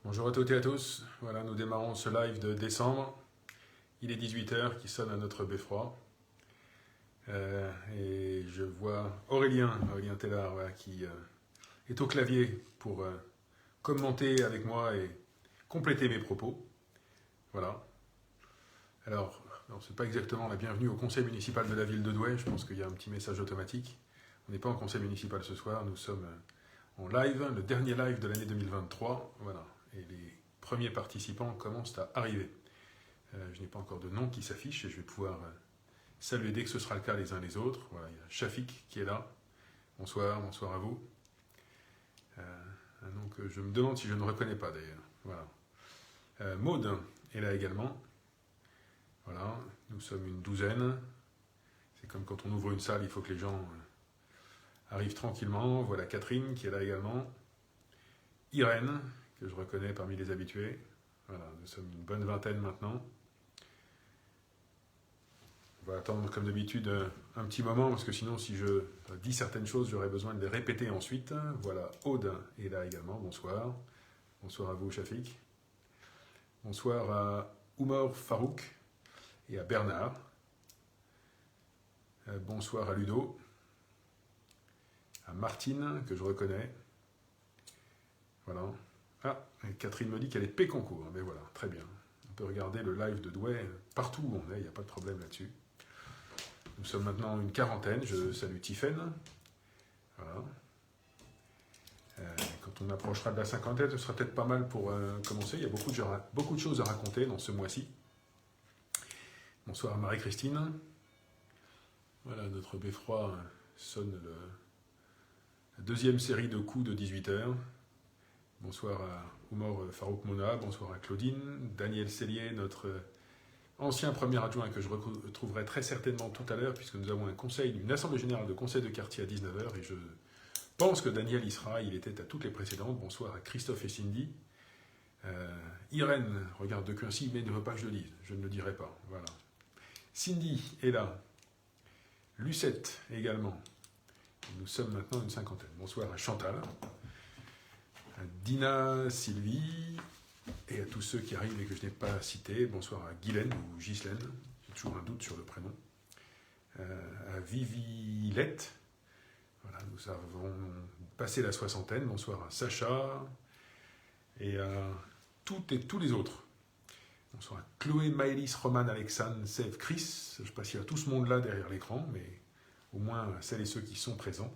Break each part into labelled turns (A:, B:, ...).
A: Bonjour à toutes et à tous. Voilà, nous démarrons ce live de décembre. Il est 18 h qui sonne à notre beffroi. Et je vois Aurélien Tellard, voilà, qui est au clavier pour commenter avec moi et compléter mes propos. Voilà. Alors, ce n'est pas exactement la bienvenue au conseil municipal de la ville de Douai. Je pense qu'il y a un petit message automatique. On n'est pas en conseil municipal ce soir. Nous sommes en live, le dernier live de l'année 2023. Voilà. Et les premiers participants commencent à arriver. Je n'ai pas encore de nom qui s'affiche et je vais pouvoir saluer dès que ce sera le cas les uns les autres. Voilà, il y a Shafik qui est là. Bonsoir à vous. Un nom que je me demande si je ne reconnais pas d'ailleurs. Voilà. Maude est là également. Voilà, nous sommes une douzaine. C'est comme quand on ouvre une salle, il faut que les gens arrivent tranquillement. Voilà Catherine qui est là également. Irène, que je reconnais parmi les habitués. Voilà, nous sommes une bonne vingtaine maintenant. On va attendre comme d'habitude un petit moment parce que sinon si je dis certaines choses, j'aurai besoin de les répéter ensuite. Voilà, Aude est là également, bonsoir. Bonsoir à vous, Shafik. Bonsoir à Oumar Farouk et à Bernard. Bonsoir à Ludo. À Martine, que je reconnais. Voilà. Ah, Catherine me dit qu'elle est de Péconcourt. Mais voilà, très bien. On peut regarder le live de Douai partout où on est, il n'y a pas de problème là-dessus. Nous sommes maintenant une quarantaine. Je salue Tiffaine. Voilà. Quand on approchera de la cinquantaine, ce sera peut-être pas mal pour commencer. Il y a beaucoup de choses à raconter dans ce mois-ci. Bonsoir à Marie-Christine. Voilà, notre beffroi sonne la deuxième série de coups de 18 h. Bonsoir à Oumar Farouk Mona, bonsoir à Claudine, Daniel Cellier, notre ancien premier adjoint que je retrouverai très certainement tout à l'heure puisque nous avons une assemblée générale de conseil de quartier à 19 h et je pense que Daniel y sera, il était à toutes les précédentes. Bonsoir à Christophe et Cindy. Irène regarde de Quincy mais ne veut pas que je le dise, je ne le dirai pas. Voilà. Cindy est là, Lucette également. Nous sommes maintenant une cinquantaine. Bonsoir à Chantal. À Dina, Sylvie, et à tous ceux qui arrivent et que je n'ai pas cités. Bonsoir à Guylaine ou Ghislaine, j'ai toujours un doute sur le prénom. À Vivilette, voilà, nous avons passé la soixantaine. Bonsoir à Sacha, et à toutes et tous les autres. Bonsoir à Chloé, Maëlys, Roman, Alexandre, Sève, Chris. Je ne sais pas s'il y a tout ce monde-là derrière l'écran, mais au moins celles et ceux qui sont présents.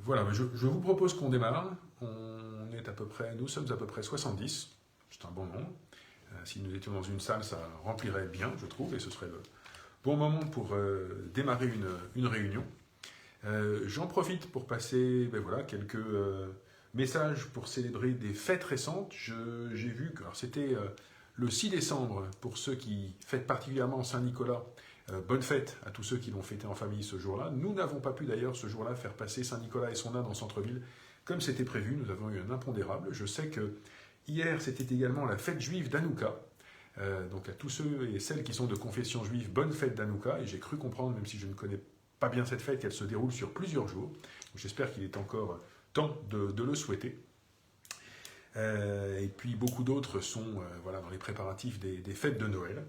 A: Voilà, je vous propose qu'on démarre. Nous sommes à peu près 70, c'est un bon nombre. Si nous étions dans une salle, ça remplirait bien, je trouve, et ce serait le bon moment pour démarrer une réunion. J'en profite pour passer quelques messages pour célébrer des fêtes récentes. J'ai vu que c'était le 6 décembre pour ceux qui fêtent particulièrement Saint-Nicolas. Bonne fête à tous ceux qui l'ont fêté en famille ce jour-là. Nous n'avons pas pu d'ailleurs ce jour-là faire passer Saint-Nicolas et son âne en centre-ville comme c'était prévu. Nous avons eu un impondérable. Je sais que hier c'était également la fête juive d'Hanouka. Donc à tous ceux et celles qui sont de confession juive, bonne fête d'Hanouka. Et j'ai cru comprendre, même si je ne connais pas bien cette fête, qu'elle se déroule sur plusieurs jours. J'espère qu'il est encore temps de le souhaiter. Et puis beaucoup d'autres sont dans les préparatifs des fêtes de Noël.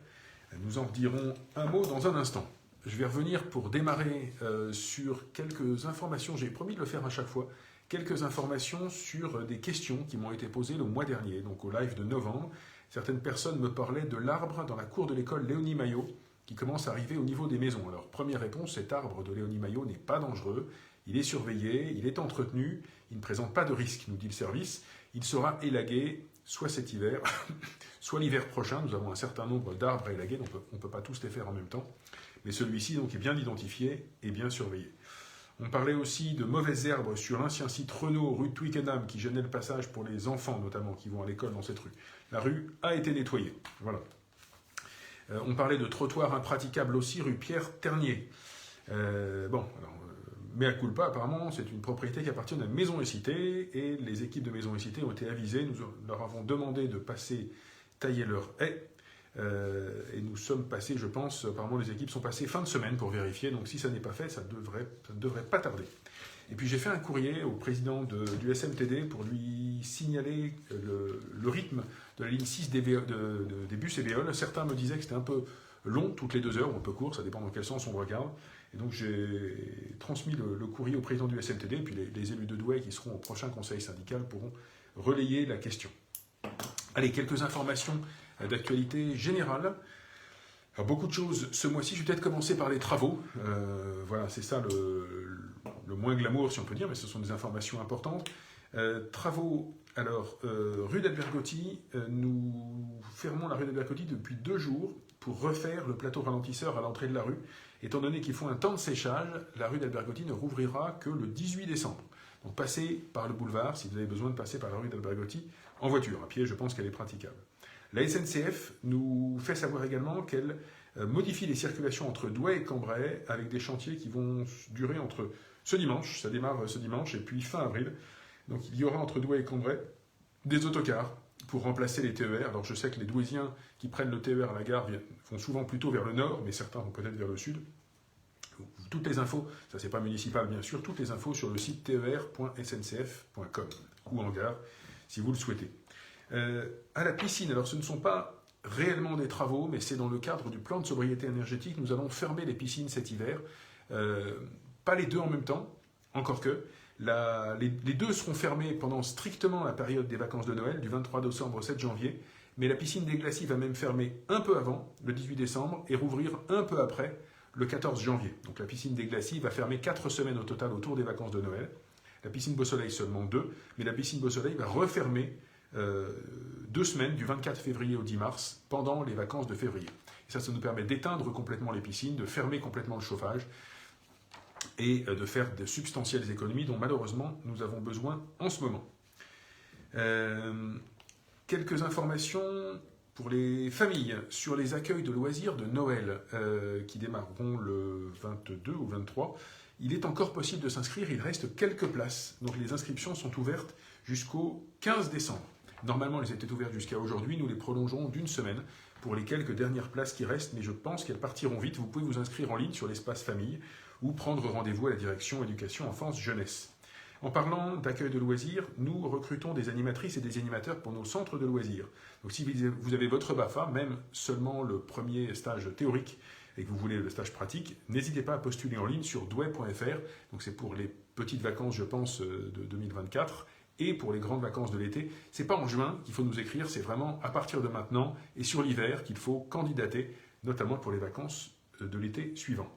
A: Nous en dirons un mot dans un instant. Je vais revenir pour démarrer sur quelques informations. J'ai promis de le faire à chaque fois. Quelques informations sur des questions qui m'ont été posées le mois dernier, donc au live de novembre. Certaines personnes me parlaient de l'arbre dans la cour de l'école Léonie Maillot qui commence à arriver au niveau des maisons. Alors, première réponse, cet arbre de Léonie Maillot n'est pas dangereux. Il est surveillé, il est entretenu, il ne présente pas de risque, nous dit le service. Il sera élagué soit cet hiver, soit l'hiver prochain. Nous avons un certain nombre d'arbres à élaguer, donc on ne peut pas tous les faire en même temps. Mais celui-ci donc, est bien identifié et bien surveillé. On parlait aussi de mauvaises herbes sur l'ancien site Renault, rue de Twickenham, qui gênait le passage pour les enfants, notamment, qui vont à l'école dans cette rue. La rue a été nettoyée. Voilà. On parlait de trottoirs impraticables aussi, rue Pierre Ternier. Mea culpa, apparemment, c'est une propriété qui appartient à Maison et Cité, et les équipes de Maison et Cité ont été avisées. Nous leur avons demandé de passer tailler leur haie, et nous sommes passés, je pense, apparemment les équipes sont passées fin de semaine pour vérifier, donc si ça n'est pas fait, ça ne devrait pas tarder. Et puis j'ai fait un courrier au président du SMTD pour lui signaler le rythme de la ligne 6 des bus et Véoles. Certains me disaient que c'était un peu long, toutes les 2 heures, ou un peu court, ça dépend dans quel sens on regarde. Et donc j'ai transmis le courrier au président du SMTD, et puis les élus de Douai qui seront au prochain conseil syndical pourront relayer la question. Allez, quelques informations d'actualité générale. Alors, beaucoup de choses ce mois-ci. Je vais peut-être commencer par les travaux. Voilà, c'est ça le moins glamour, si on peut dire, mais ce sont des informations importantes. Travaux, alors, rue d'Albergotti, nous fermons la rue d'Albergotti depuis 2 jours pour refaire le plateau ralentisseur à l'entrée de la rue. Étant donné qu'il faut un temps de séchage, la rue d'Albergotti ne rouvrira que le 18 décembre. Donc passez par le boulevard si vous avez besoin de passer par la rue d'Albergotti en voiture. À pied, je pense qu'elle est praticable. La SNCF nous fait savoir également qu'elle modifie les circulations entre Douai et Cambrai avec des chantiers qui vont durer entre ce dimanche, ça démarre ce dimanche, et puis fin avril. Donc il y aura entre Douai et Cambrai des autocars pour remplacer les TER. Alors je sais que les Douaisiens qui prennent le TER à la gare vont souvent plutôt vers le nord, mais certains vont peut-être vers le sud. Toutes les infos, ça c'est pas municipal bien sûr, toutes les infos sur le site ter.sncf.com ou en gare si vous le souhaitez. À la piscine, alors ce ne sont pas réellement des travaux, mais c'est dans le cadre du plan de sobriété énergétique. Nous allons fermer les piscines cet hiver. Pas les 2 en même temps, encore que. Les 2 seront fermés pendant strictement la période des vacances de Noël, du 23 décembre au 7 janvier. Mais la piscine des Glacis va même fermer un peu avant, le 18 décembre, et rouvrir un peu après, le 14 janvier. Donc la piscine des Glacis va fermer 4 semaines au total autour des vacances de Noël. La piscine Beau Soleil seulement 2, mais la piscine Beau Soleil va refermer 2 semaines, du 24 février au 10 mars, pendant les vacances de février. Et ça nous permet d'éteindre complètement les piscines, de fermer complètement le chauffage et de faire de substantielles économies dont malheureusement nous avons besoin en ce moment. Quelques informations pour les familles sur les accueils de loisirs de Noël qui démarreront le 22 ou 23. Il est encore possible de s'inscrire, il reste quelques places. Donc les inscriptions sont ouvertes jusqu'au 15 décembre. Normalement, elles étaient ouvertes jusqu'à aujourd'hui. Nous les prolongerons d'1 semaine pour les quelques dernières places qui restent, mais je pense qu'elles partiront vite. Vous pouvez vous inscrire en ligne sur l'espace famille ou prendre rendez-vous à la direction éducation, enfance, jeunesse. En parlant d'accueil de loisirs, nous recrutons des animatrices et des animateurs pour nos centres de loisirs. Donc si vous avez votre BAFA, même seulement le premier stage théorique, et que vous voulez le stage pratique, n'hésitez pas à postuler en ligne sur douai.fr. Donc c'est pour les petites vacances, je pense, de 2024 et pour les grandes vacances de l'été. C'est pas en juin qu'il faut nous écrire, c'est vraiment à partir de maintenant et sur l'hiver qu'il faut candidater, notamment pour les vacances de l'été suivant.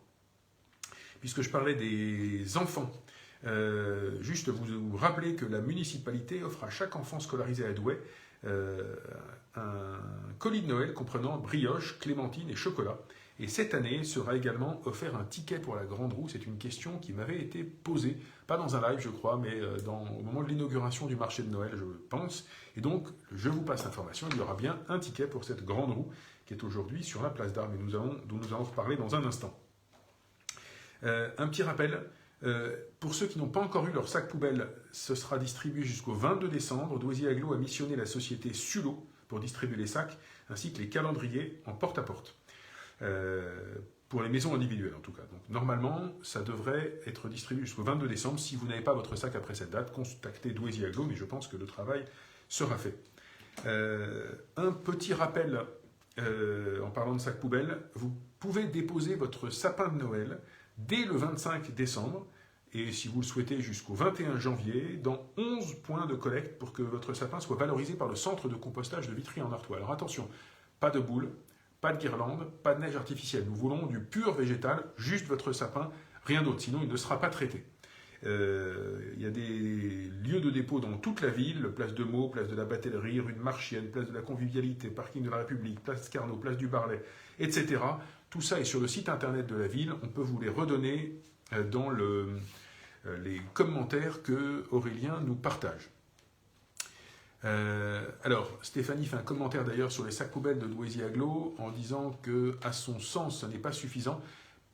A: Puisque je parlais des enfants, juste vous rappeler que la municipalité offre à chaque enfant scolarisé à Douai un colis de Noël comprenant brioche, clémentine et chocolat. Et cette année sera également offert un ticket pour la Grande Roue. C'est une question qui m'avait été posée, pas dans un live je crois, mais au moment de l'inauguration du marché de Noël je pense. Et donc je vous passe l'information, il y aura bien un ticket pour cette Grande Roue qui est aujourd'hui sur la place d'Armes et dont nous allons reparler dans un instant. Un petit rappel, pour ceux qui n'ont pas encore eu leur sac poubelle, ce sera distribué jusqu'au 22 décembre. Douaisier Agglo a missionné la société Sulo pour distribuer les sacs, ainsi que les calendriers en porte-à-porte. Pour les maisons individuelles en tout cas. Donc, normalement, ça devrait être distribué jusqu'au 22 décembre. Si vous n'avez pas votre sac après cette date, contactez Douaisier Agglo, mais je pense que le travail sera fait. Un petit rappel, en parlant de sac poubelle, vous pouvez déposer votre sapin de Noël dès le 25 décembre, et si vous le souhaitez jusqu'au 21 janvier, dans 11 points de collecte pour que votre sapin soit valorisé par le centre de compostage de Vitry en Artois. Alors attention, pas de boules, pas de guirlande, pas de neige artificielle. Nous voulons du pur végétal, juste votre sapin, rien d'autre, sinon il ne sera pas traité. Il y a des lieux de dépôt dans toute la ville, place de Meaux, place de la Batellerie, rue de Marchienne, place de la Convivialité, parking de la République, place Carnot, place du Barlet, etc. Tout ça est sur le site internet de la ville. On peut vous les redonner dans les commentaires que Aurélien nous partage. Alors, Stéphanie fait un commentaire d'ailleurs sur les sacs poubelles de Douaisier Agglo en disant que, à son sens, ce n'est pas suffisant.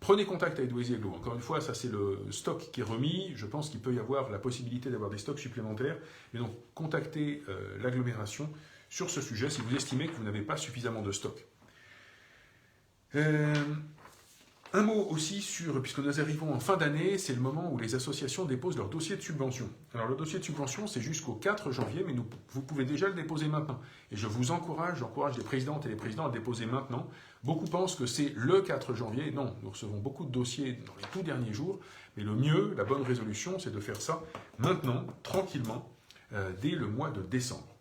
A: Prenez contact avec Douaisier Agglo. Encore une fois, ça c'est le stock qui est remis. Je pense qu'il peut y avoir la possibilité d'avoir des stocks supplémentaires. Mais donc, contactez l'agglomération sur ce sujet si vous estimez que vous n'avez pas suffisamment de stock. Un mot aussi sur, puisque nous arrivons en fin d'année, c'est le moment où les associations déposent leur dossier de subvention. Alors le dossier de subvention, c'est jusqu'au 4 janvier, mais vous pouvez déjà le déposer maintenant. Et je vous encourage, j'encourage les présidentes et les présidents à le déposer maintenant. Beaucoup pensent que c'est le 4 janvier. Non, nous recevons beaucoup de dossiers dans les tout derniers jours, mais le mieux, la bonne résolution, c'est de faire ça maintenant, tranquillement, dès le mois de décembre.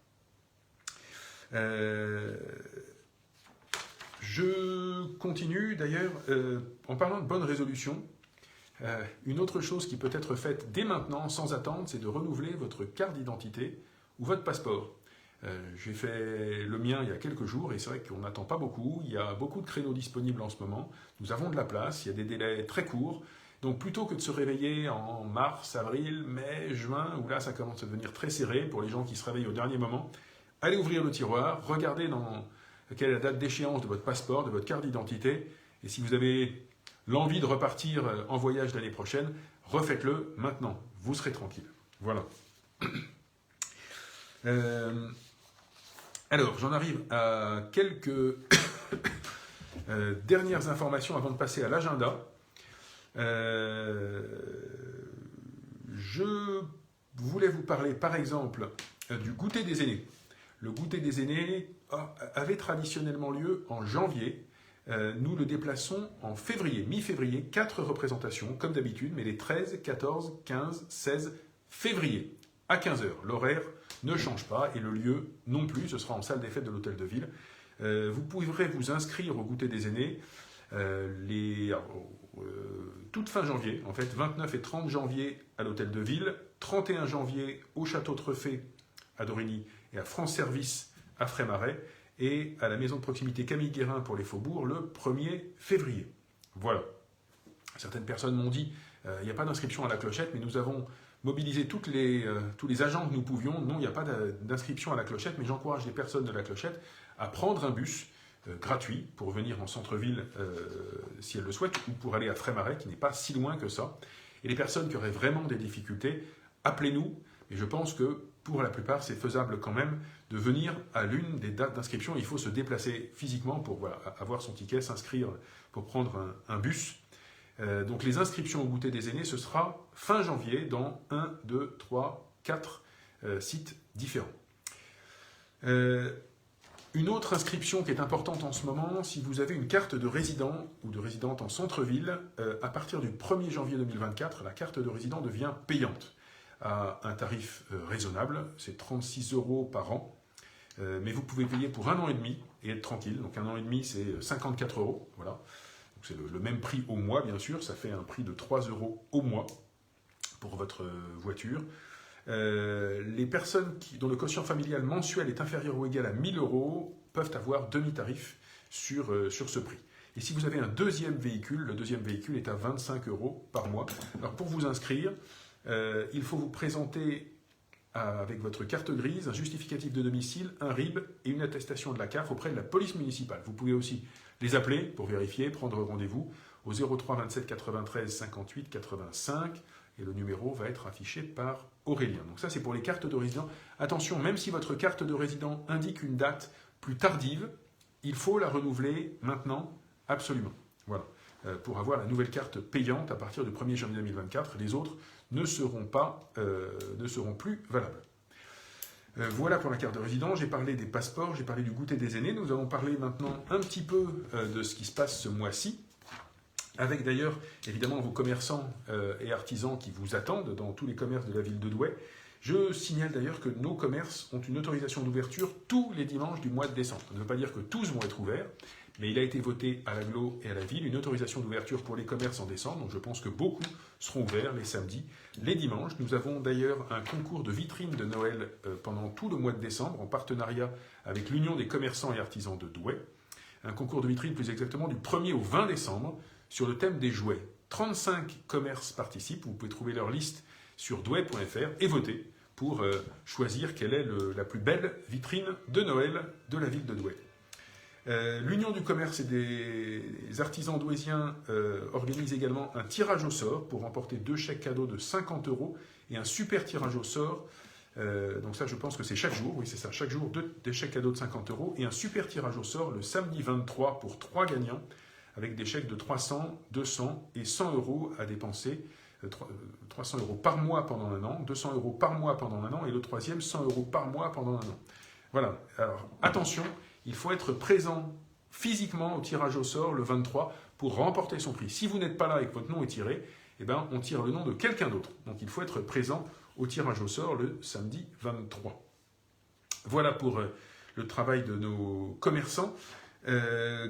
A: Je continue d'ailleurs en parlant de bonnes résolutions. Une autre chose qui peut être faite dès maintenant, sans attendre, c'est de renouveler votre carte d'identité ou votre passeport. J'ai fait le mien il y a quelques jours et c'est vrai qu'on n'attend pas beaucoup. Il y a beaucoup de créneaux disponibles en ce moment. Nous avons de la place, il y a des délais très courts. Donc plutôt que de se réveiller en mars, avril, mai, juin, où là ça commence à devenir très serré pour les gens qui se réveillent au dernier moment, allez ouvrir le tiroir, regardez quelle est la date d'échéance de votre passeport, de votre carte d'identité, et si vous avez l'envie de repartir en voyage l'année prochaine, refaites-le maintenant, vous serez tranquille. Voilà. Alors, j'en arrive à quelques dernières informations avant de passer à l'agenda. Je voulais vous parler, par exemple, du goûter des aînés. Le goûter des aînés avait traditionnellement lieu en janvier. Nous le déplaçons en février, mi-février, 4 représentations, comme d'habitude, mais les 13, 14, 15, 16 février, à 15h. L'horaire ne change pas et le lieu non plus, ce sera en salle des fêtes de l'Hôtel de Ville. Vous pourrez vous inscrire au goûter des aînés toute fin janvier, en fait, 29 et 30 janvier à l'Hôtel de Ville, 31 janvier au Château Treffé à Dorigny et à France Service à Frémarais, et à la maison de proximité Camille Guérin pour les Faubourgs le 1er février. Voilà. Certaines personnes m'ont dit il n'y a pas d'inscription à la clochette, mais nous avons mobilisé tous les agents que nous pouvions. Non, il n'y a pas d'inscription à la clochette, mais j'encourage les personnes de la clochette à prendre un bus gratuit pour venir en centre-ville si elles le souhaitent, ou pour aller à Frémarais, qui n'est pas si loin que ça. Et les personnes qui auraient vraiment des difficultés, appelez-nous. Et je pense que pour la plupart, c'est faisable quand même de venir à l'une des dates d'inscription. Il faut se déplacer physiquement pour avoir son ticket, s'inscrire pour prendre un bus. Donc les inscriptions au goûter des aînés, ce sera fin janvier dans 1, 2, 3, 4 sites différents. Une autre inscription qui est importante en ce moment, si vous avez une carte de résident ou de résidente en centre-ville, à partir du 1er janvier 2024, la carte de résident devient payante à un tarif raisonnable, c'est 36 € par an, mais vous pouvez payer pour 1 an et demi et être tranquille. Donc 1 an et demi, c'est 54 €, voilà. Donc c'est le même prix au mois, bien sûr, ça fait un prix de 3 € au mois pour votre voiture. Les personnes dont le quotient familial mensuel est inférieur ou égal à 1 000 € peuvent avoir demi-tarif sur ce prix. Et si vous avez un deuxième véhicule, le deuxième véhicule est à 25 € par mois. Alors pour vous inscrire, il faut vous présenter avec votre carte grise, un justificatif de domicile, un RIB et une attestation de la CAF auprès de la police municipale. Vous pouvez aussi les appeler pour vérifier, prendre rendez-vous au 03 27 93 58 85 et le numéro va être affiché par Aurélien. Donc ça c'est pour les cartes de résident. Attention, même si votre carte de résident indique une date plus tardive, il faut la renouveler maintenant, absolument. Voilà. Pour avoir la nouvelle carte payante à partir du 1er janvier 2024. Les autres ne seront plus valables. Voilà pour la carte de résident. J'ai parlé des passeports, j'ai parlé du goûter des aînés. Nous allons parler maintenant un petit peu de ce qui se passe ce mois-ci, avec d'ailleurs évidemment vos commerçants et artisans qui vous attendent dans tous les commerces de la ville de Douai. Je signale d'ailleurs que nos commerces ont une autorisation d'ouverture tous les dimanches du mois de décembre. Ça ne veut pas dire que tous vont être ouverts, mais il a été voté à l'agglo et à la ville une autorisation d'ouverture pour les commerces en décembre, donc je pense que beaucoup seront ouverts les samedis, les dimanches. Nous avons d'ailleurs un concours de vitrine de Noël pendant tout le mois de décembre, en partenariat avec l'Union des commerçants et artisans de Douai. Un concours de vitrine plus exactement du 1er au 20 décembre sur le thème des jouets. 35 commerces participent, vous pouvez trouver leur liste sur douai.fr et voter pour choisir quelle est la plus belle vitrine de Noël de la ville de Douai. L'Union du commerce et des artisans douaisiens organise également un tirage au sort pour remporter 2 chèques cadeaux de 50 € et un super tirage au sort. Donc ça, je pense que c'est chaque jour, oui c'est ça, chaque jour des chèques cadeaux de 50 € et un super tirage au sort le samedi 23 pour 3 gagnants avec des chèques de 300, 200 et 100 euros à dépenser. 300 euros par mois pendant un an, 200 euros par mois pendant un an, et le troisième, 100 euros par mois pendant un an. Voilà. Alors, attention, il faut être présent physiquement au tirage au sort le 23 pour remporter son prix. Si vous n'êtes pas là et que votre nom est tiré, eh ben, on tire le nom de quelqu'un d'autre. Donc, il faut être présent au tirage au sort le samedi 23. Voilà pour le travail de nos commerçants.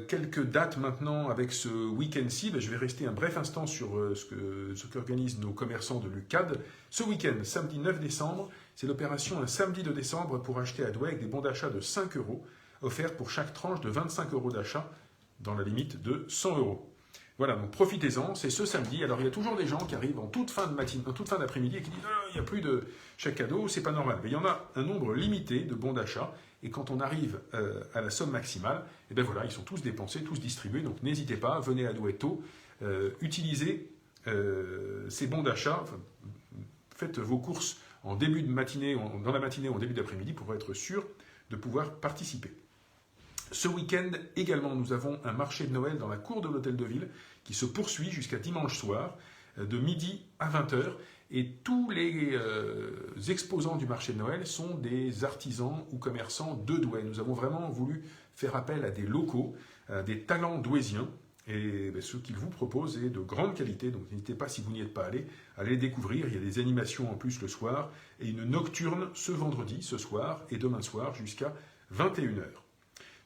A: Quelques dates maintenant avec ce week-end-ci. Je vais rester un bref instant sur ce qu'organisent nos commerçants de l'UCAD. Ce week-end, samedi 9 décembre, c'est l'opération un samedi de décembre pour acheter à Douai avec des bons d'achat de 5 euros, offerts pour chaque tranche de 25 euros d'achat, dans la limite de 100 euros. Voilà, donc profitez-en, c'est ce samedi. Alors il y a toujours des gens qui arrivent en toute fin d'après-midi et qui disent « il n'y a plus de chèque cadeau, c'est pas normal ». Mais il y en a un nombre limité de bons d'achat. Et quand on arrive à la somme maximale, et bien voilà, ils sont tous dépensés, tous distribués. Donc n'hésitez pas, venez à Douai tôt, utilisez ces bons d'achat, faites vos courses en début de matinée, dans la matinée ou en début d'après-midi pour être sûr de pouvoir participer. Ce week-end également, nous avons un marché de Noël dans la cour de l'Hôtel de Ville qui se poursuit jusqu'à dimanche soir, de midi à 20h. Et tous les exposants du marché de Noël sont des artisans ou commerçants de Douai. Nous avons vraiment voulu faire appel à des locaux, des talents douaisiens. Et ce qu'ils vous proposent est de grande qualité. Donc n'hésitez pas, si vous n'y êtes pas allé, à les découvrir. Il y a des animations en plus le soir et une nocturne ce vendredi, ce soir et demain soir jusqu'à 21h.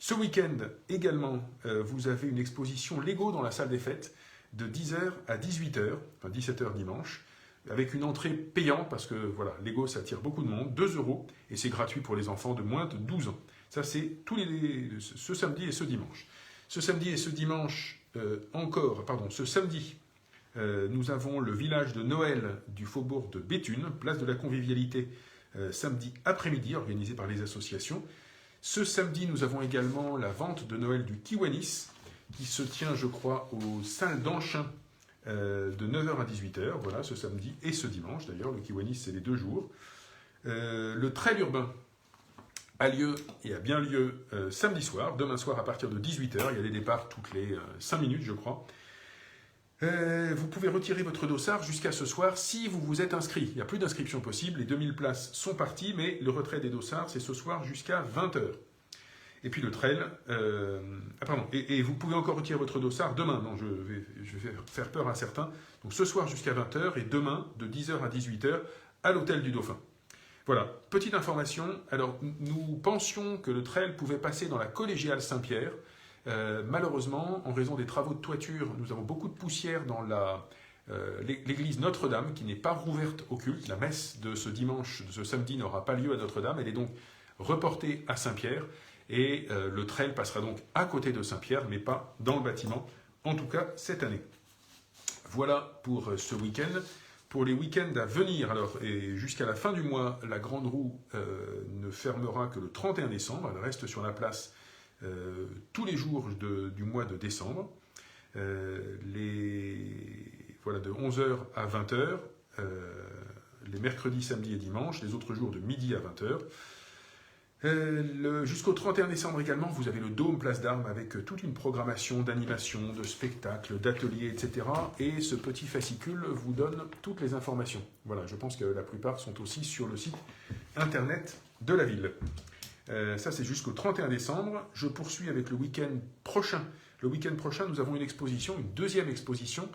A: Ce week-end également, vous avez une exposition Lego dans la salle des fêtes de 10h à 18h, enfin 17h dimanche, avec une entrée payante parce que voilà, Lego ça attire beaucoup de monde, 2 euros, et c'est gratuit pour les enfants de moins de 12 ans. Ça c'est ce samedi et ce dimanche. Ce samedi et ce dimanche ce samedi, nous avons le village de Noël du faubourg de Béthune, place de la Convivialité, samedi après-midi, organisé par les associations. Ce samedi, nous avons également la vente de Noël du Kiwanis, qui se tient, je crois, aux salles d'Anchin de 9h à 18h, voilà, ce samedi et ce dimanche. D'ailleurs, le Kiwanis, c'est les 2 jours. Le trail urbain a lieu et a bien lieu samedi soir, demain soir à partir de 18h. Il y a des départs toutes les 5 minutes, je crois. Vous pouvez retirer votre dossard jusqu'à ce soir si vous vous êtes inscrit. Il n'y a plus d'inscription possible, les 2000 places sont parties, mais le retrait des dossards, c'est ce soir jusqu'à 20h. Et puis le trail, et vous pouvez encore retirer votre dossard demain. Non, je vais faire peur à certains. Donc ce soir jusqu'à 20h et demain de 10h à 18h à l'Hôtel du Dauphin. Voilà, petite information. Alors nous pensions que le trail pouvait passer dans la collégiale Saint-Pierre. Malheureusement, en raison des travaux de toiture, nous avons beaucoup de poussière dans l'église Notre-Dame qui n'est pas rouverte au culte. La messe de ce dimanche, de ce samedi n'aura pas lieu à Notre-Dame. Elle est donc reportée à Saint-Pierre. Et le trail passera donc à côté de Saint-Pierre, mais pas dans le bâtiment, en tout cas cette année. Voilà pour ce week-end. Pour les week-ends à venir, alors, et jusqu'à la fin du mois, la Grande Roue ne fermera que le 31 décembre. Elle reste sur la place tous les jours du mois de décembre. Voilà, de 11h à 20h, les mercredis, samedis et dimanches, les autres jours de midi à 20h. Jusqu'au 31 décembre également, vous avez le Dôme Place d'Armes avec toute une programmation d'animation, de spectacles, d'ateliers, etc. Et ce petit fascicule vous donne toutes les informations. Voilà, je pense que la plupart sont aussi sur le site internet de la ville. Ça, c'est jusqu'au 31 décembre. Je poursuis avec le week-end prochain. Le week-end prochain, nous avons une exposition, une deuxième exposition,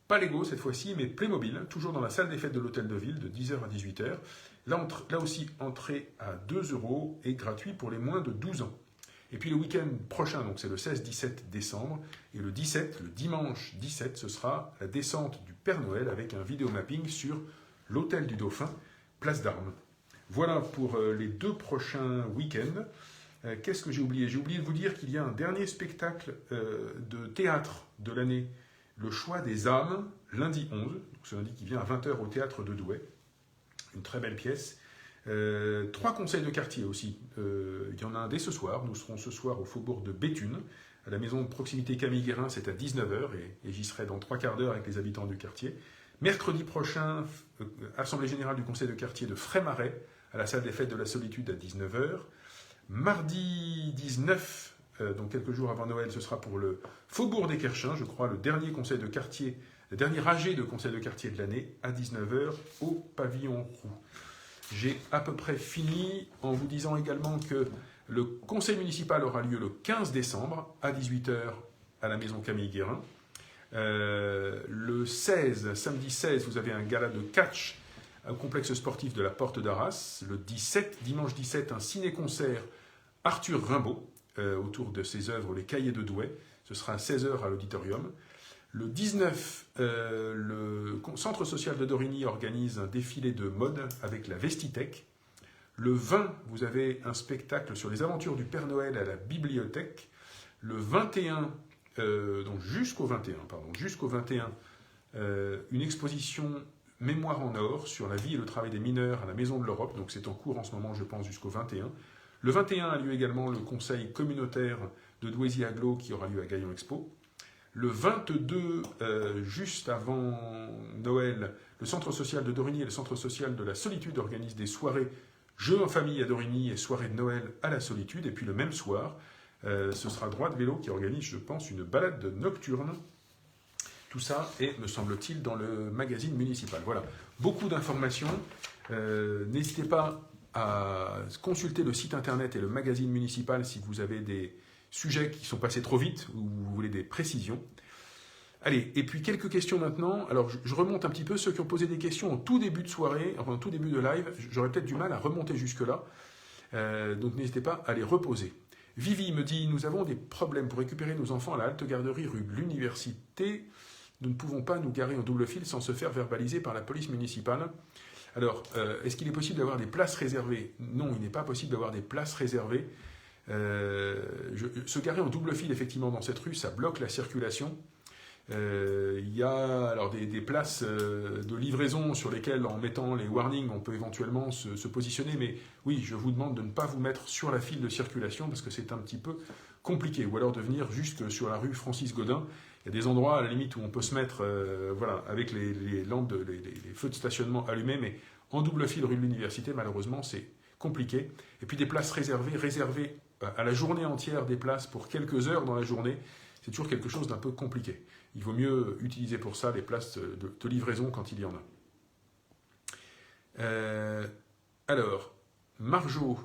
A: pas Lego cette fois-ci, mais Playmobil, toujours dans la salle des fêtes de l'Hôtel de Ville, de 10h à 18h. Là aussi, entrée à 2 euros et gratuit pour les moins de 12 ans. Et puis le week-end prochain, donc c'est le 16-17 décembre, et le 17, le dimanche 17, ce sera la descente du Père Noël avec un vidéomapping sur l'Hôtel du Dauphin, place d'Armes. Voilà pour les 2 prochains week-ends. Qu'est-ce que j'ai oublié? J'ai oublié de vous dire qu'il y a un dernier spectacle de théâtre de l'année, Le Choix des âmes, lundi 11, donc ce lundi qui vient à 20h au théâtre de Douai. Une très belle pièce. 3 conseils de quartier aussi. Il y en a un dès ce soir. Nous serons ce soir au faubourg de Béthune, à la maison de proximité Camille Guérin, c'est à 19h, et j'y serai dans 3 quarts d'heure avec les habitants du quartier. Mercredi prochain, Assemblée générale du conseil de quartier de Frémarais, à la salle des fêtes de la Solitude à 19h. Mardi 19, donc quelques jours avant Noël, ce sera pour le Faubourg des Kerchins, je crois, le dernier conseil de quartier, le dernier AG de conseil de quartier de l'année, à 19 h au Pavillon Roux. J'ai à peu près fini en vous disant également que le conseil municipal aura lieu le 15 décembre à 18 h à la maison Camille Guérin. Le 16, samedi 16, vous avez un gala de catch au complexe sportif de la Porte d'Arras. Le 17, dimanche 17, un ciné-concert Arthur Rimbaud autour de ses œuvres Les Cahiers de Douai. Ce sera à 16 h à l'auditorium. Le 19, le Centre social de Dorigny organise un défilé de mode avec la Vestitech. Le 20, vous avez un spectacle sur les aventures du Père Noël à la bibliothèque. Le 21, donc jusqu'au 21, une exposition Mémoire en or sur la vie et le travail des mineurs à la Maison de l'Europe. Donc c'est en cours en ce moment, je pense, jusqu'au 21. Le 21 a lieu également le conseil communautaire de Douaisis-Aglo qui aura lieu à Gaillon Expo. Le 22, juste avant Noël, le Centre social de Dorigny et le Centre social de la Solitude organisent des soirées Jeux en famille à Dorigny et soirée de Noël à la Solitude. Et puis le même soir, ce sera Droit de Vélo qui organise, je pense, une balade nocturne. Tout ça est, me semble-t-il, dans le magazine municipal. Voilà, beaucoup d'informations. N'hésitez pas à consulter le site internet et le magazine municipal si vous avez des sujets qui sont passés trop vite ou vous voulez des précisions. Allez, et puis quelques questions maintenant. Alors, je remonte un petit peu. Ceux qui ont posé des questions en tout début de soirée, enfin en tout début de live, j'aurais peut-être du mal à remonter jusque-là. Donc, n'hésitez pas à les reposer. Vivi me dit, nous avons des problèmes pour récupérer nos enfants à la halte garderie rue de l'Université. Nous ne pouvons pas nous garer en double fil sans se faire verbaliser par la police municipale. Alors, est-ce qu'il est possible d'avoir des places réservées? Non, il n'est pas possible d'avoir des places réservées. Se garer en double fil, effectivement, dans cette rue, ça bloque la circulation. Il y a alors des places de livraison sur lesquelles, en mettant les warnings, on peut éventuellement se positionner. Mais oui, je vous demande de ne pas vous mettre sur la file de circulation parce que c'est un petit peu compliqué. Ou alors de venir juste sur la rue Francis Gaudin. Il y a des endroits à la limite où on peut se mettre voilà, avec les lampes, les feux de stationnement allumés. Mais en double fil rue de l'Université, malheureusement, c'est compliqué. Et puis des places réservées à la journée entière, des places pour quelques heures dans la journée. C'est toujours quelque chose d'un peu compliqué. Il vaut mieux utiliser pour ça les places de livraison quand il y en a. Alors, Marjo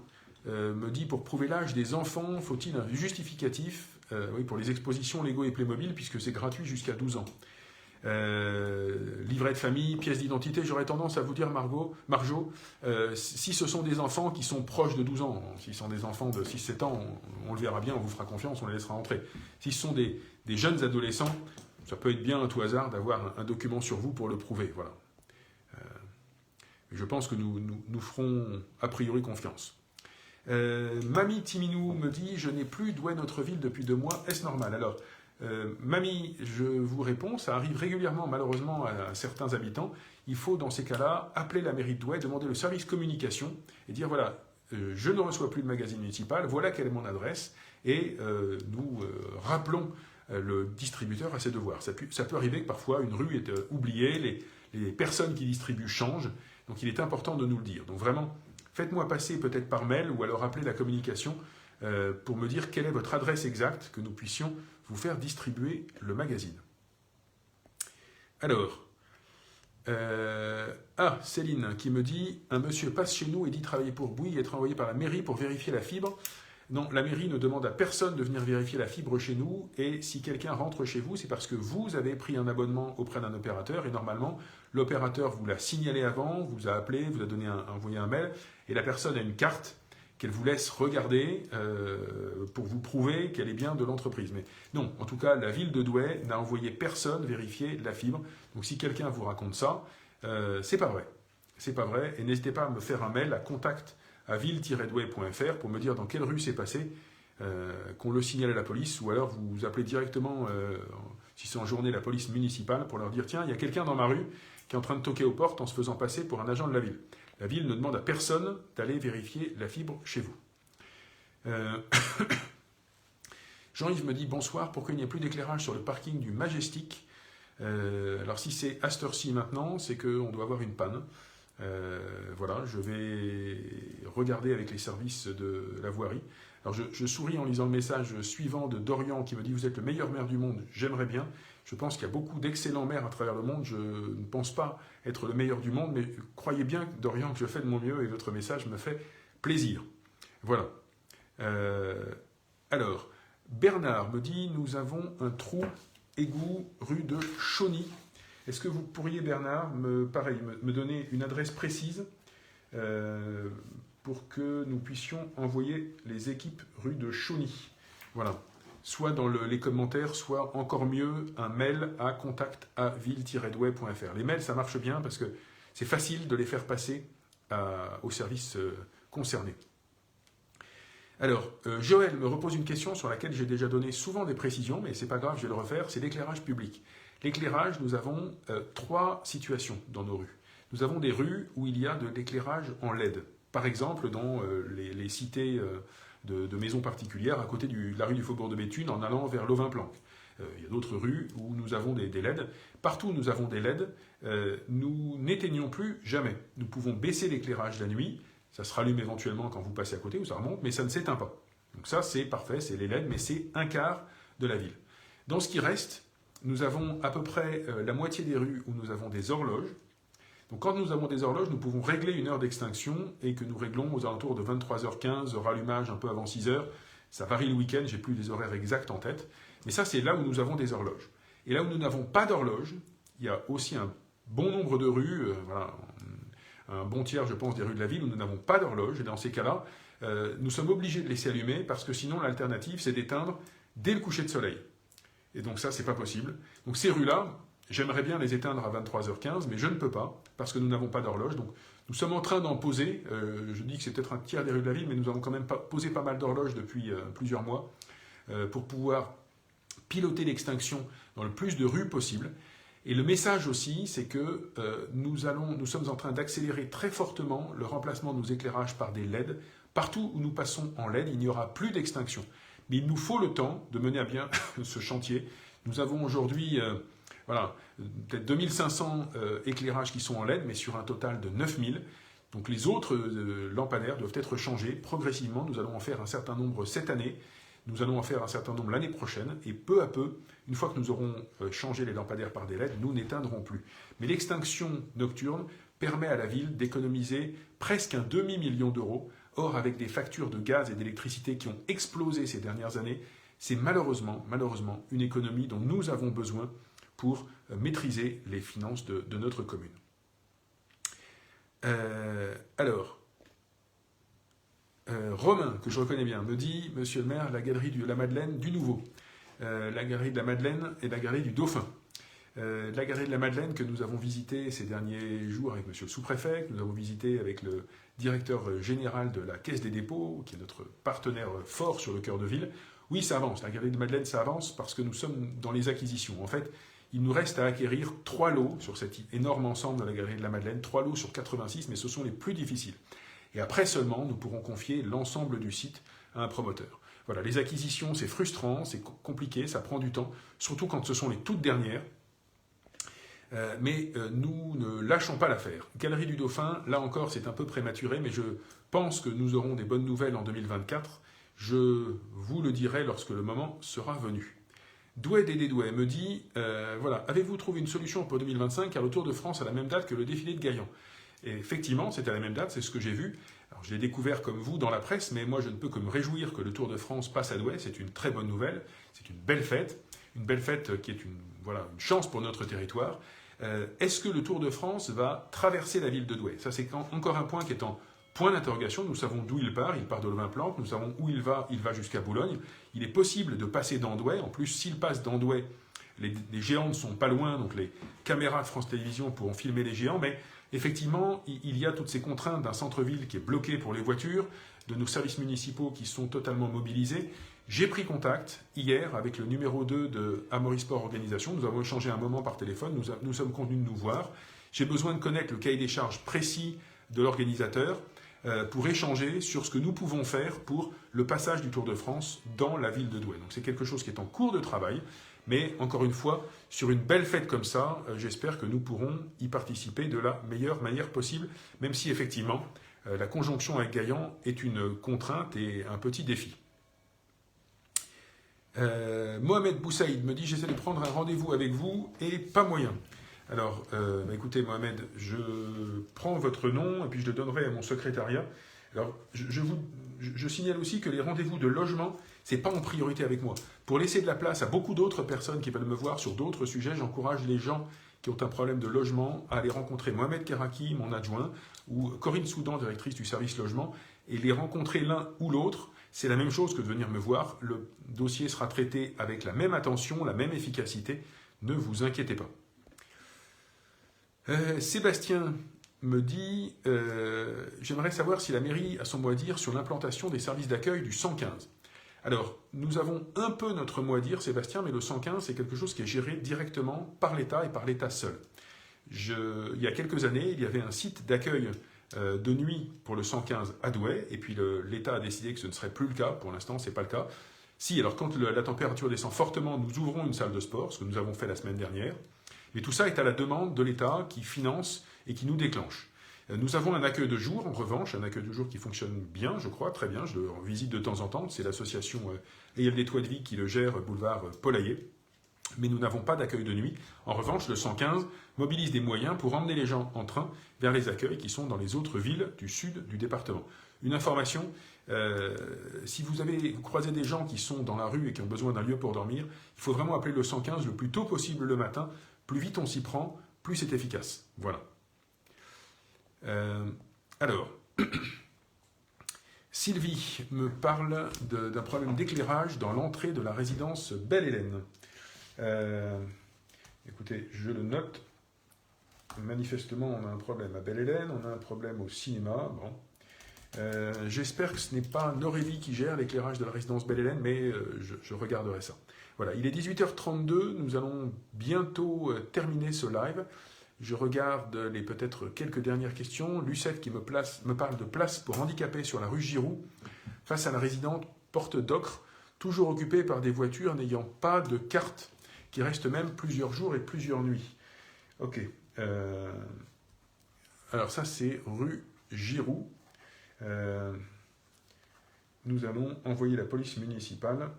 A: me dit, pour prouver l'âge des enfants, faut-il un justificatif? Oui, pour les expositions Lego et Playmobil, puisque c'est gratuit jusqu'à 12 ans. Livret de famille, pièce d'identité, j'aurais tendance à vous dire, Marjo, si ce sont des enfants qui sont proches de 12 ans, si ce sont des enfants de 6-7 ans, on le verra bien, on vous fera confiance, on les laissera entrer. Si ce sont des jeunes adolescents, ça peut être bien à tout hasard d'avoir un document sur vous pour le prouver. Voilà. Je pense que nous ferons a priori confiance. Mamie Timinou me dit, je n'ai plus Douai notre ville depuis 2 mois, est-ce normal? Alors, Mamie, je vous réponds, ça arrive régulièrement malheureusement à certains habitants. Il faut dans ces cas-là appeler la mairie de Douai, demander le service communication et dire voilà, je ne reçois plus de magazine municipal, voilà quelle est mon adresse et nous rappelons le distributeur à ses devoirs. Ça peut arriver que parfois une rue est oubliée, les personnes qui distribuent changent, donc il est important de nous le dire. Donc vraiment, faites-moi passer peut-être par mail ou alors appelez la communication pour me dire quelle est votre adresse exacte, que nous puissions vous faire distribuer le magazine. Alors, Céline qui me dit, un monsieur passe chez nous et dit travailler pour Bouygues et être envoyé par la mairie pour vérifier la fibre. Non, la mairie ne demande à personne de venir vérifier la fibre chez nous et si quelqu'un rentre chez vous, c'est parce que vous avez pris un abonnement auprès d'un opérateur et normalement, l'opérateur vous l'a signalé avant, vous a appelé, vous a envoyé un mail et la personne a une carte qu'elle vous laisse regarder pour vous prouver qu'elle est bien de l'entreprise. Mais non, en tout cas, la ville de Douai n'a envoyé personne vérifier la fibre. Donc si quelqu'un vous raconte ça, c'est pas vrai. C'est pas vrai et n'hésitez pas à me faire un mail à contact@ville-douai.fr pour me dire dans quelle rue c'est passé, qu'on le signale à la police, ou alors vous appelez directement, si c'est en journée, la police municipale pour leur dire « Tiens, il y a quelqu'un dans ma rue qui est en train de toquer aux portes en se faisant passer pour un agent de la ville ». La ville ne demande à personne d'aller vérifier la fibre chez vous. Jean-Yves me dit « Bonsoir, pourquoi il n'y a plus d'éclairage sur le parking du Majestic ?» Alors si c'est à cette heure-ci maintenant, c'est qu'on doit avoir une panne. Voilà, je vais regarder avec les services de la voirie. Alors je souris en lisant le message suivant de Dorian qui me dit « Vous êtes le meilleur maire du monde, j'aimerais bien ». Je pense qu'il y a beaucoup d'excellents maires à travers le monde. Je ne pense pas être le meilleur du monde, mais croyez bien, Dorian, que je fais de mon mieux et votre message me fait plaisir. Voilà. Alors, Bernard me dit « Nous avons un trou égout rue de Chauny ». Est-ce que vous pourriez, Bernard, me donner une adresse précise pour que nous puissions envoyer les équipes rue de Chauny? Voilà. Soit dans les commentaires, soit encore mieux, un mail à contact@ville-douai.fr. Les mails, ça marche bien parce que c'est facile de les faire passer au service concerné. Alors, Joël me repose une question sur laquelle j'ai déjà donné souvent des précisions, mais c'est pas grave, je vais le refaire, c'est l'éclairage public. L'éclairage, nous avons 3 situations dans nos rues. Nous avons des rues où il y a de l'éclairage en LED. Par exemple, dans les cités de maisons particulières, à côté de la rue du Faubourg de Béthune, en allant vers Lovin-Planck. Il y a d'autres rues où nous avons des LED. Partout où nous avons des LED, nous n'éteignons plus jamais. Nous pouvons baisser l'éclairage la nuit, ça se rallume éventuellement quand vous passez à côté ou ça remonte, mais ça ne s'éteint pas. Donc ça, c'est parfait, c'est les LED, mais c'est un quart de la ville. Dans ce qui reste, nous avons à peu près la moitié des rues où nous avons des horloges. Donc quand nous avons des horloges, nous pouvons régler une heure d'extinction et que nous réglons aux alentours de 23h15, rallumage un peu avant 6h. Ça varie le week-end, j'ai plus les horaires exacts en tête. Mais ça, c'est là où nous avons des horloges. Et là où nous n'avons pas d'horloge, il y a aussi un bon nombre de rues, voilà, un bon tiers, je pense, des rues de la ville où nous n'avons pas d'horloge. Et dans ces cas-là, nous sommes obligés de laisser allumer parce que sinon, l'alternative, c'est d'éteindre dès le coucher de soleil. Et donc ça, c'est pas possible. Donc ces rues-là, j'aimerais bien les éteindre à 23h15, mais je ne peux pas, parce que nous n'avons pas d'horloge. Donc nous sommes en train d'en poser. Je dis que c'est peut-être un tiers des rues de la ville, mais nous avons quand même posé pas mal d'horloges depuis plusieurs mois pour pouvoir piloter l'extinction dans le plus de rues possible. Et le message aussi, c'est que nous sommes en train d'accélérer très fortement le remplacement de nos éclairages par des LED. Partout où nous passons en LED, il n'y aura plus d'extinction. Mais il nous faut le temps de mener à bien ce chantier. Nous avons aujourd'hui voilà, peut-être 2500 éclairages qui sont en LED, mais sur un total de 9000. Donc les autres lampadaires doivent être changés progressivement. Nous allons en faire un certain nombre cette année. Nous allons en faire un certain nombre l'année prochaine. Et peu à peu, une fois que nous aurons changé les lampadaires par des LED, nous n'éteindrons plus. Mais l'extinction nocturne permet à la ville d'économiser presque un demi-million d'euros. Or, avec des factures de gaz et d'électricité qui ont explosé ces dernières années, c'est malheureusement une économie dont nous avons besoin pour maîtriser les finances de notre commune. Romain, que je reconnais bien, me dit « Monsieur le maire, la galerie de la Madeleine du Nouveau, la galerie de la Madeleine et la galerie du Dauphin. La galerie de la Madeleine que nous avons visitée ces derniers jours avec monsieur le sous-préfet, que nous avons visité avec le directeur général de la Caisse des dépôts, qui est notre partenaire fort sur le cœur de ville. Oui, ça avance. La galerie de Madeleine, ça avance parce que nous sommes dans les acquisitions. En fait, il nous reste à acquérir 3 lots sur cet énorme ensemble de la galerie de la Madeleine, 3 lots sur 86, mais ce sont les plus difficiles. Et après seulement, nous pourrons confier l'ensemble du site à un promoteur. Voilà, les acquisitions, c'est frustrant, c'est compliqué, ça prend du temps, surtout quand ce sont les toutes dernières. Mais nous ne lâchons pas l'affaire. Galerie du Dauphin, là encore, c'est un peu prématuré, mais je pense que nous aurons des bonnes nouvelles en 2024. Je vous le dirai lorsque le moment sera venu. Douai Dédé Douai me dit, voilà, avez-vous trouvé une solution pour 2025 car le Tour de France a la même date que le défilé de Gaillan? Et effectivement, c'est à la même date, c'est ce que j'ai vu. Alors, je l'ai découvert comme vous dans la presse, mais moi je ne peux que me réjouir que le Tour de France passe à Douai. C'est une très bonne nouvelle, c'est une belle fête qui est une chance pour notre territoire. Est-ce que le Tour de France va traverser la ville de Douai? Ça, c'est encore un point qui est en point d'interrogation. Nous savons d'où il part de Lovin-Planck, nous savons où il va jusqu'à Boulogne. Il est possible de passer dans Douai. En plus, s'il passe dans Douai, les géants ne sont pas loin, donc les caméras de France Télévisions pourront filmer les géants, mais effectivement, il y a toutes ces contraintes d'un centre-ville qui est bloqué pour les voitures, de nos services municipaux qui sont totalement mobilisés. J'ai pris contact hier avec le numéro 2 de Amaury Sport Organisation. Nous avons échangé un moment par téléphone. Nous sommes convenus de nous voir. J'ai besoin de connaître le cahier des charges précis de l'organisateur pour échanger sur ce que nous pouvons faire pour le passage du Tour de France dans la ville de Douai. Donc c'est quelque chose qui est en cours de travail, Mais encore une fois, sur une belle fête comme ça, j'espère que nous pourrons y participer de la meilleure manière possible, même si effectivement, la conjonction avec Gaillan est une contrainte et un petit défi. Mohamed Boussaïd me dit « J'essaie de prendre un rendez-vous avec vous et pas moyen ». Alors, écoutez Mohamed, je prends votre nom et puis je le donnerai à mon secrétariat. Alors, je signale aussi que les rendez-vous de logement, ce n'est pas en priorité avec moi. Pour laisser de la place à beaucoup d'autres personnes qui veulent me voir sur d'autres sujets, j'encourage les gens qui ont un problème de logement à aller rencontrer Mohamed Keraki, mon adjoint, ou Corinne Soudan, directrice du service logement, et les rencontrer l'un ou l'autre. C'est la même chose que de venir me voir. Le dossier sera traité avec la même attention, la même efficacité. Ne vous inquiétez pas. Sébastien me dit j'aimerais savoir si la mairie a son mot à dire sur l'implantation des services d'accueil du 115. Alors, nous avons un peu notre mot à dire, Sébastien, mais le 115, c'est quelque chose qui est géré directement par l'État et par l'État seul. Il y a quelques années, il y avait un site d'accueil de nuit pour le 115 à Douai, et puis l'État a décidé que ce ne serait plus le cas. Pour l'instant, ce n'est pas le cas. Si, alors quand la température descend fortement, nous ouvrons une salle de sport, ce que nous avons fait la semaine dernière. Mais tout ça est à la demande de l'État qui finance et qui nous déclenche. Nous avons un accueil de jour, en revanche, un accueil de jour qui fonctionne bien, je crois, très bien. Je le visite de temps en temps. C'est l'association Ayel des Toits de Vie qui le gère, boulevard Polailler. Mais nous n'avons pas d'accueil de nuit. En revanche, le 115 mobilise des moyens pour emmener les gens en train vers les accueils qui sont dans les autres villes du sud du département. Une information, si vous croisez des gens qui sont dans la rue et qui ont besoin d'un lieu pour dormir, il faut vraiment appeler le 115 le plus tôt possible le matin. Plus vite on s'y prend, plus c'est efficace. Voilà. Alors, Sylvie me parle d'un problème d'éclairage dans l'entrée de la résidence Belle-Hélène. Écoutez, je le note. Manifestement, on a un problème à Belle-Hélène, on a un problème au cinéma. Bon. J'espère que ce n'est pas Norélie qui gère l'éclairage de la résidence Belle-Hélène, mais je regarderai ça. Voilà, il est 18h32, nous allons bientôt terminer ce live. Je regarde peut-être quelques dernières questions. Lucette qui me parle de place pour handicapés sur la rue Giroux, face à la résidente Porte d'Ocre, toujours occupée par des voitures n'ayant pas de carte, qui restent même plusieurs jours et plusieurs nuits. Ok. Alors ça, c'est rue Giroux. Nous allons envoyer la police municipale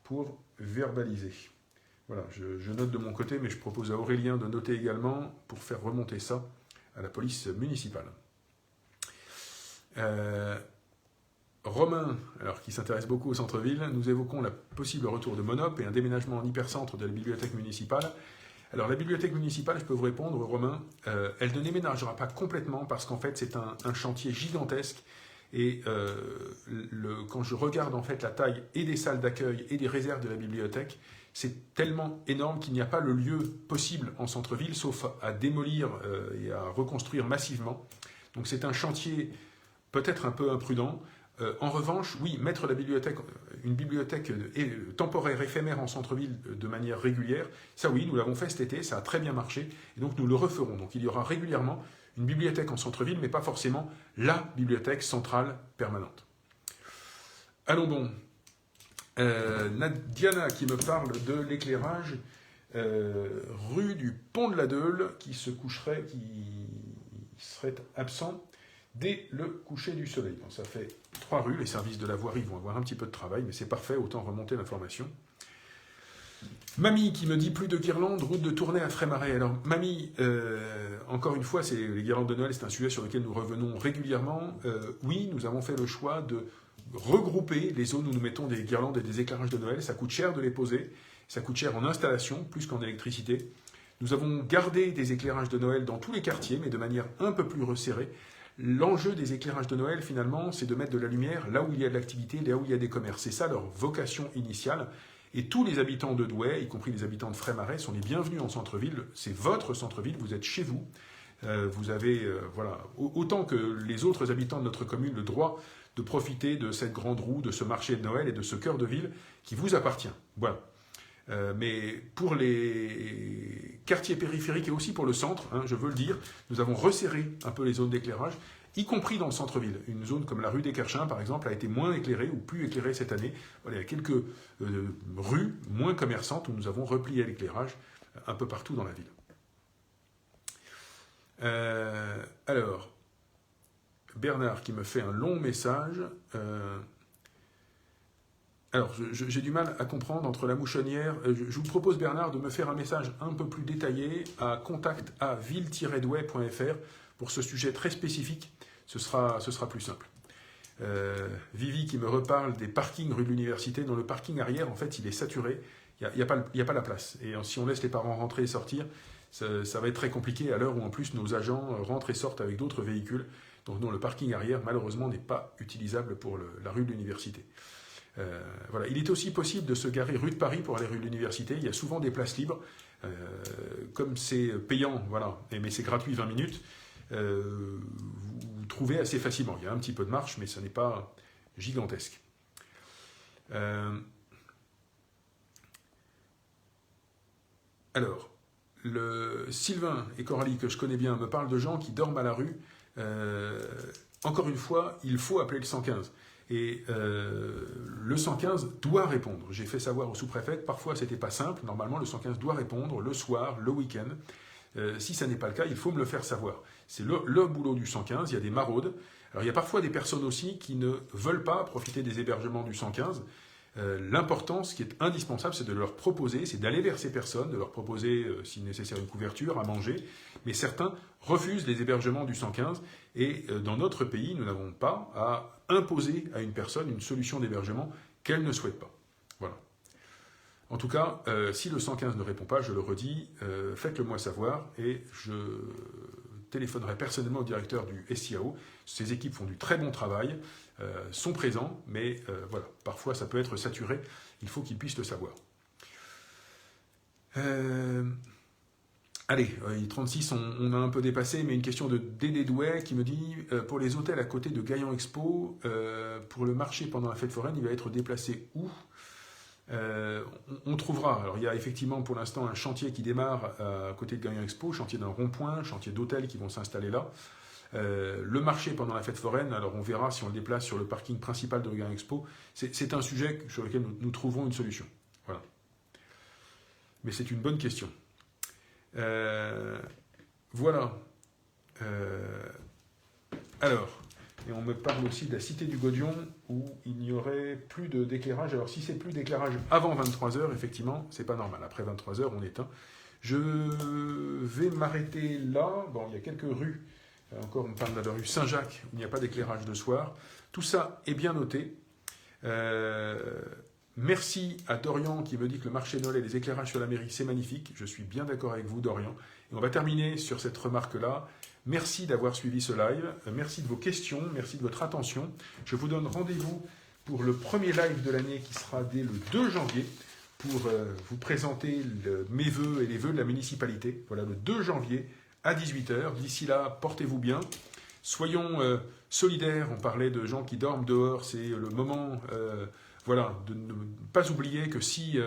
A: pour verbaliser. Voilà, je note de mon côté, mais je propose à Aurélien de noter également pour faire remonter ça à la police municipale. Romain, alors, qui s'intéresse beaucoup au centre-ville, nous évoquons le possible retour de Monop et un déménagement en hypercentre de la bibliothèque municipale. Alors la bibliothèque municipale, je peux vous répondre, Romain, elle ne déménagera pas complètement parce qu'en fait c'est un chantier gigantesque. Et quand je regarde en fait la taille et des salles d'accueil et des réserves de la bibliothèque, c'est tellement énorme qu'il n'y a pas le lieu possible en centre-ville, sauf à démolir et à reconstruire massivement. Donc c'est un chantier peut-être un peu imprudent. En revanche, oui, mettre une bibliothèque temporaire, éphémère en centre-ville de manière régulière, ça oui, nous l'avons fait cet été, ça a très bien marché, et donc nous le referons. Donc il y aura régulièrement une bibliothèque en centre-ville, mais pas forcément la bibliothèque centrale permanente. Allons bon. Diana qui me parle de l'éclairage rue du Pont de la Deule qui serait absent dès le coucher du soleil. Donc ça fait 3 rues, les services de la voirie vont avoir un petit peu de travail, mais c'est parfait, autant remonter l'information. Mamie qui me dit plus de guirlandes, route de Tournai à Frémarais. Alors Mamie, encore une fois, les guirlandes de Noël, c'est un sujet sur lequel nous revenons régulièrement. Oui, nous avons fait le choix de regrouper les zones où nous mettons des guirlandes et des éclairages de Noël. Ça coûte cher de les poser, ça coûte cher en installation, plus qu'en électricité. Nous avons gardé des éclairages de Noël dans tous les quartiers, mais de manière un peu plus resserrée. L'enjeu des éclairages de Noël, finalement, c'est de mettre de la lumière là où il y a de l'activité, là où il y a des commerces. C'est ça leur vocation initiale. Et tous les habitants de Douai, y compris les habitants de Frémarais, sont les bienvenus en centre-ville. C'est votre centre-ville, vous êtes chez vous. Vous avez, voilà, autant que les autres habitants de notre commune, le droit de profiter de cette grande roue, de ce marché de Noël et de ce cœur de ville qui vous appartient. Voilà. Mais pour les quartiers périphériques et aussi pour le centre, je veux le dire, nous avons resserré un peu les zones d'éclairage y compris dans le centre-ville. Une zone comme la rue des Kerchins, par exemple, a été moins éclairée ou plus éclairée cette année. Voilà, il y a quelques rues moins commerçantes où nous avons replié l'éclairage un peu partout dans la ville. Alors, Bernard qui me fait un long message. Alors, j'ai du mal à comprendre entre la mouchonnière. Je vous propose, Bernard, de me faire un message un peu plus détaillé à contact@ville-douai.fr pour ce sujet très spécifique. Ce sera plus simple. Vivi qui me reparle des parkings rue de l'Université. Dans le parking arrière, en fait, il est saturé. Il n'y a pas la place. Et si on laisse les parents rentrer et sortir, ça va être très compliqué à l'heure où, en plus, nos agents rentrent et sortent avec d'autres véhicules. Donc, le parking arrière, malheureusement, n'est pas utilisable pour la rue de l'Université. Voilà. Il est aussi possible de se garer rue de Paris pour aller rue de l'Université. Il y a souvent des places libres. Comme c'est payant, voilà, mais c'est gratuit 20 minutes, vous trouvez assez facilement. Il y a un petit peu de marche, mais ce n'est pas gigantesque. Alors, Sylvain et Coralie, que je connais bien, me parlent de gens qui dorment à la rue. Encore une fois, il faut appeler le 115. Et le 115 doit répondre. J'ai fait savoir au sous-préfet que parfois c'était pas simple. Normalement, le 115 doit répondre le soir, le week-end. Si ça n'est pas le cas, il faut me le faire savoir. C'est le boulot du 115. Il y a des maraudes. Alors il y a parfois des personnes aussi qui ne veulent pas profiter des hébergements du 115. L'important, ce qui est indispensable, c'est de leur proposer, c'est d'aller vers ces personnes, de leur proposer, si nécessaire, une couverture, à manger. Mais certains refusent les hébergements du 115. Et dans notre pays, nous n'avons pas à imposer à une personne une solution d'hébergement qu'elle ne souhaite pas. Voilà. En tout cas, si le 115 ne répond pas, je le redis, faites-le moi savoir et je téléphonerai personnellement au directeur du SIAO. Ces équipes font du très bon travail, sont présents, mais voilà, parfois ça peut être saturé, il faut qu'ils puissent le savoir. Allez, 36, on a un peu dépassé, mais une question de Dédé Douai qui me dit pour les hôtels à côté de Gaillan Expo, pour le marché pendant la fête foraine, il va être déplacé où ? On trouvera. Alors il y a effectivement pour l'instant un chantier qui démarre à côté de Gaillan Expo, chantier d'un rond-point, chantier d'hôtels qui vont s'installer là. Le marché pendant la fête foraine, alors on verra si on le déplace sur le parking principal de Gaillan Expo. C'est un sujet sur lequel nous trouverons une solution. Voilà. Mais c'est une bonne question. Voilà. Alors, et on me parle aussi de la cité du Godion où il n'y aurait plus d'éclairage. Alors si c'est plus d'éclairage avant 23h, effectivement, c'est pas normal. Après 23h, on éteint. Je vais m'arrêter là. Bon, il y a quelques rues. Encore, on parle de la rue Saint-Jacques où il n'y a pas d'éclairage de soir. Tout ça est bien noté. Merci à Dorian qui me dit que le marché de Noël et les éclairages sur la mairie, c'est magnifique. Je suis bien d'accord avec vous, Dorian. Et on va terminer sur cette remarque-là. Merci d'avoir suivi ce live. Merci de vos questions. Merci de votre attention. Je vous donne rendez-vous pour le premier live de l'année qui sera dès le 2 janvier pour vous présenter mes vœux et les vœux de la municipalité. Voilà, le 2 janvier à 18h. D'ici là, portez-vous bien. Soyons solidaires. On parlait de gens qui dorment dehors. C'est le moment... Voilà, de ne pas oublier que si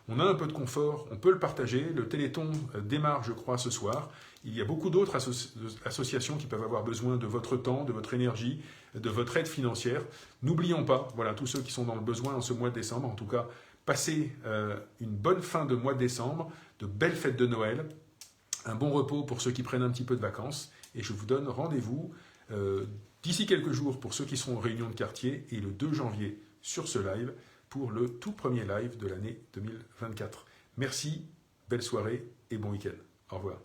A: on a un peu de confort, on peut le partager. Le Téléthon démarre, je crois, ce soir. Il y a beaucoup d'autres associations qui peuvent avoir besoin de votre temps, de votre énergie, de votre aide financière. N'oublions pas, voilà, tous ceux qui sont dans le besoin en ce mois de décembre, en tout cas, passez une bonne fin de mois de décembre, de belles fêtes de Noël, un bon repos pour ceux qui prennent un petit peu de vacances. Et je vous donne rendez-vous d'ici quelques jours pour ceux qui seront en réunion de quartier et le 2 janvier sur ce live pour le tout premier live de l'année 2024. Merci, belle soirée et bon week-end. Au revoir.